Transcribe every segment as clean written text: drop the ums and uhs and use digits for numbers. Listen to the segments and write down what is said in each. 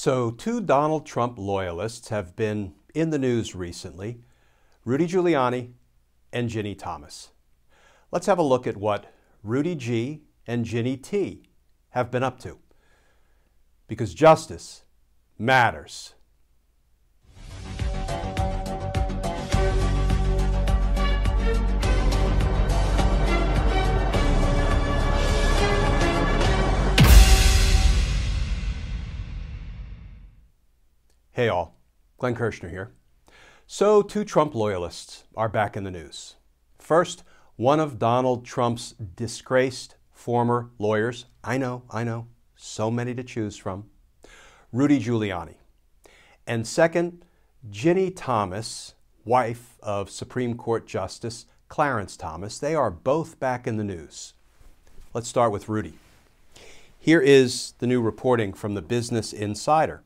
So, two Donald Trump loyalists have been in the news recently, Rudy Giuliani and Ginni Thomas. Let's have a look at what Rudy G and Ginni T have been up to, because justice matters. Hey all, Glenn Kirshner here. So, two Trump loyalists are back in the news. First, one of Donald Trump's disgraced former lawyers. I know, so many to choose from. Rudy Giuliani. And second, Ginni Thomas, wife of Supreme Court Justice Clarence Thomas. They are both back in the news. Let's start with Rudy. Here is the new reporting from the Business Insider.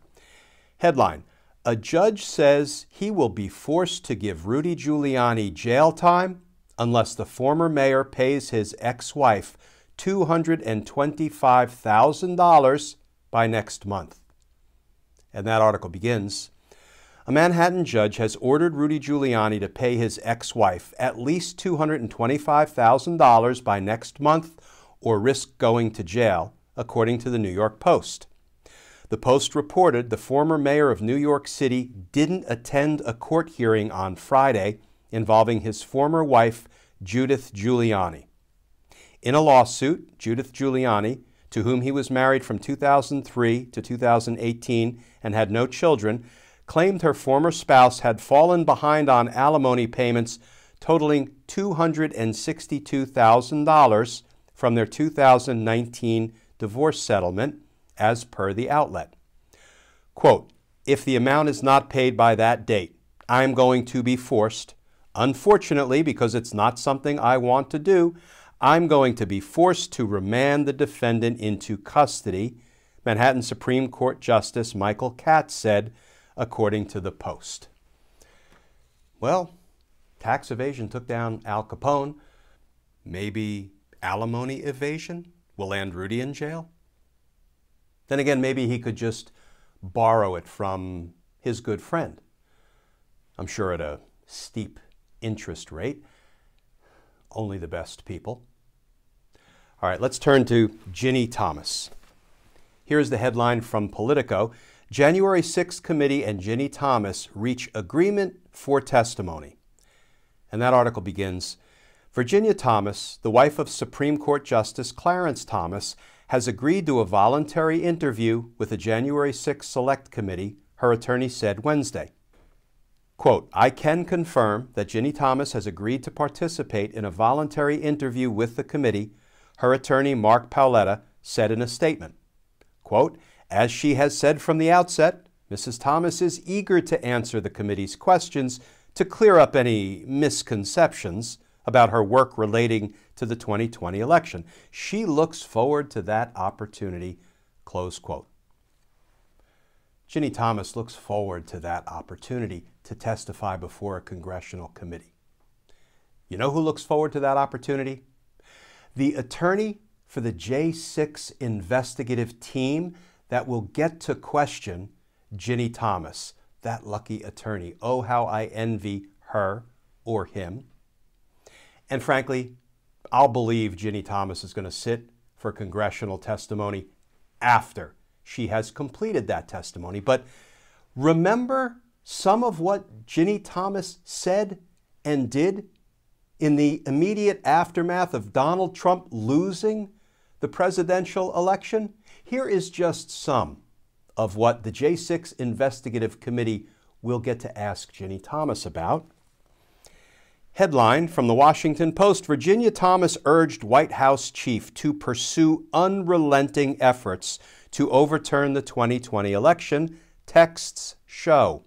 Headline: a judge says he will be forced to give Rudy Giuliani jail time unless the former mayor pays his ex-wife $225,000 by next month. And that article begins, a Manhattan judge has ordered Rudy Giuliani to pay his ex-wife at least $225,000 by next month or risk going to jail, according to the New York Post. The Post reported the former mayor of New York City didn't attend a court hearing on Friday involving his former wife, Judith Giuliani. In a lawsuit, Judith Giuliani, to whom he was married from 2003 to 2018 and had no children, claimed her former spouse had fallen behind on alimony payments totaling $262,000 from their 2019 divorce settlement, as per the outlet. Quote, if the amount is not paid by that date, I'm going to be forced, unfortunately because it's not something I want to do, I'm going to be forced to remand the defendant into custody, Manhattan Supreme Court Justice Michael Katz said, according to the Post. Well, tax evasion took down Al Capone. Maybe alimony evasion will land Rudy in jail? Then again, maybe he could just borrow it from his good friend. I'm sure at a steep interest rate. Only the best people. All right, let's turn to Ginni Thomas. Here's the headline from Politico. January 6th committee and Ginni Thomas reach agreement for testimony. And that article begins, Virginia Thomas, the wife of Supreme Court Justice Clarence Thomas, has agreed to a voluntary interview with the January 6th Select Committee, her attorney said Wednesday. Quote, I can confirm that Ginni Thomas has agreed to participate in a voluntary interview with the committee, her attorney Mark Paoletta said in a statement. Quote, as she has said from the outset, Mrs. Thomas is eager to answer the committee's questions to clear up any misconceptions about her work relating to the 2020 election. She looks forward to that opportunity, close quote. Ginni Thomas looks forward to that opportunity to testify before a congressional committee. You know who looks forward to that opportunity? The attorney for the J6 investigative team that will get to question Ginni Thomas, that lucky attorney. Oh, how I envy her or him. And frankly, I'll believe Ginni Thomas is going to sit for congressional testimony after she has completed that testimony. But remember some of what Ginni Thomas said and did in the immediate aftermath of Donald Trump losing the presidential election? Here is just some of what the J6 Investigative Committee will get to ask Ginni Thomas about. Headline from the Washington Post, Virginia Thomas urged White House chief to pursue unrelenting efforts to overturn the 2020 election, texts show.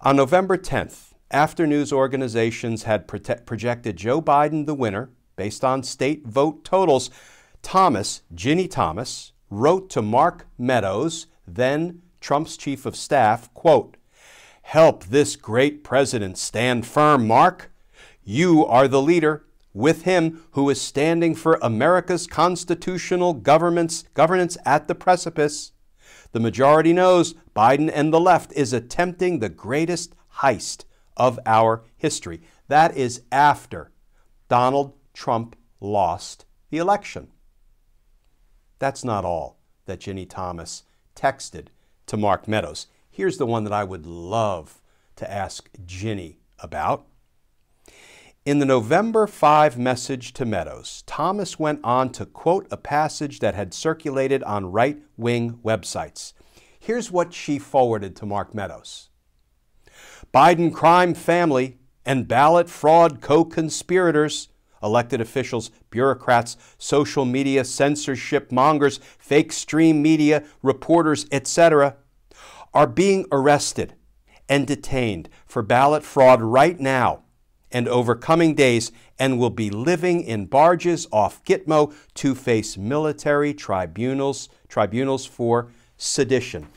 On November 10th, after news organizations had projected Joe Biden the winner based on state vote totals, Ginni Thomas, wrote to Mark Meadows, then Trump's chief of staff, quote, help this great president stand firm, Mark. You are the leader. with him who is standing for America's constitutional governance at the precipice. The majority knows Biden and the left is attempting the greatest heist of our history. That is after Donald Trump lost the election. That's not all that Ginni Thomas texted to Mark Meadows. Here's the one that I would love to ask Ginni about. In the November 5 message to Meadows, Thomas went on to quote a passage that had circulated on right-wing websites. Here's what she forwarded to Mark Meadows. Biden crime family and ballot fraud co-conspirators, elected officials, bureaucrats, social media censorship mongers, fake stream media, reporters, etc., are being arrested and detained for ballot fraud right now and over coming days, and will be living in barges off Gitmo to face military tribunals for sedition.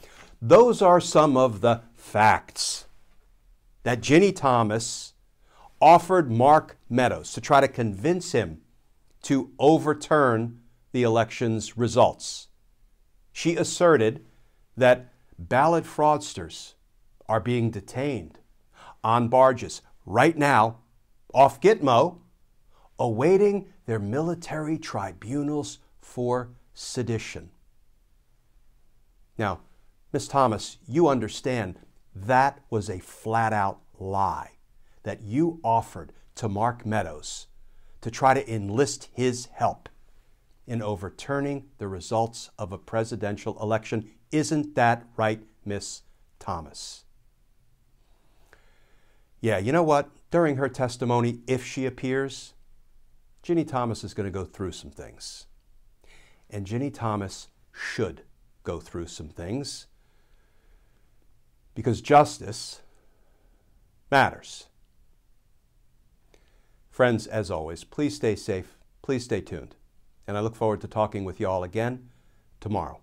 Those are some of the facts that Ginni Thomas offered Mark Meadows to try to convince him to overturn the election's results. She asserted that ballot fraudsters are being detained on barges right now off Gitmo, awaiting their military tribunals for sedition. Now, Ms. Thomas, you understand that was a flat-out lie that you offered to Mark Meadows to try to enlist his help in overturning the results of a presidential election. Isn't that right, Ms. Thomas? Yeah, you know what? During her testimony, if she appears, Ginni Thomas is going to go through some things. And Ginni Thomas should go through some things because justice matters. Friends, as always, please stay safe, please stay tuned, and I look forward to talking with you all again tomorrow.